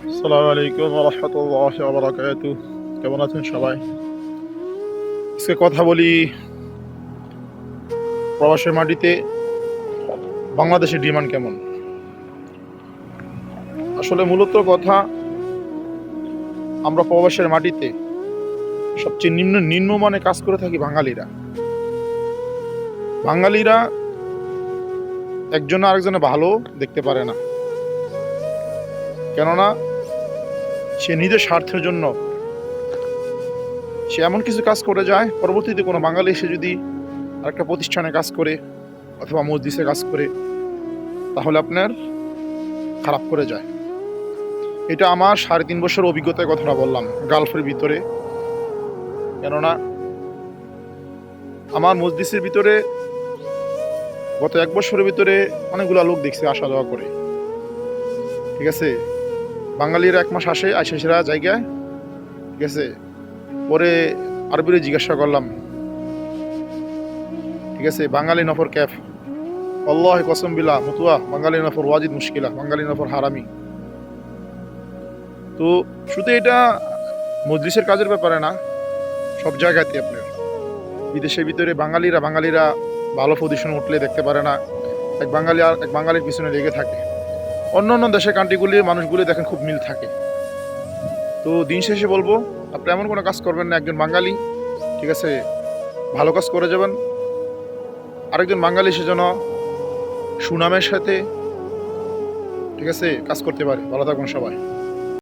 আসসালামু আলাইকুম ওয়া রাহমাতুল্লাহি ওয়া বারাকাতুহু। কেমন আছেন সবাই? আজকে কথা বলি প্রবাসের মাটিতে বাংলাদেশের ডিমান্ড কেমন? আসলে মূলত কথা আমরা প্রবাসের মাটিতে সবচেয়ে নিম্নমানে কাজ করে থাকি বাঙালিরা। বাঙালিরা একজন আরেকজনের ভালো দেখতে পারে না। কেননা সে নিজের স্বার্থের জন্য সে এমন কিছু কাজ করে যায়, পরবর্তীতে কোনো বাঙালি এসে যদি আরেকটা প্রতিষ্ঠানে কাজ করে অথবা মসজিদে কাজ করে তাহলে আপনার খারাপ করে যায়। এটা আমার ৩.৫ বছর অভিজ্ঞতার কথাটা বললাম গালফের ভিতরে। কেননা আমার মসজিদের ভিতরে গত ১ বছরের ভিতরে অনেকগুলা লোক দেখছি আসা যাওয়া করে। ঠিক আছে? বাঙালিরা ১ মাস আসে, আইসা সেরা জায়গায়, ঠিক আছে? পরে আরবিরে জিজ্ঞাসা করলাম, ঠিক আছে? বাঙালি নফর ক্যাফ? আল্লাহি কসম বিল্লাহ মতুয়া বাঙালি নফর ওয়াজিদ মুশকিলা, বাঙালি নফর হারামি। তো শুধু এটা মজলিসের কাজের ব্যাপারে না, সব জায়গাতে আপনার বিদেশের ভিতরে বাঙালিরা ভালো পজিশনে উঠলে দেখতে পারে না। এক বাঙালি আর এক বাঙালির পিছনে লেগে থাকে। অন্য দেশের কান্ট্রিগুলির মানুষগুলি দেখেন খুব মিল থাকে। তো দিন শেষে বলবো, আপনি এমন কোনো কাজ করবেন না একজন বাঙালি, ঠিক আছে, ভালো কাজ করে যাবেন। আরেকজন বাঙালি সে যেন সুনামের সাথে, ঠিক আছে, কাজ করতে পারে। ভালো থাকবেন সবাই।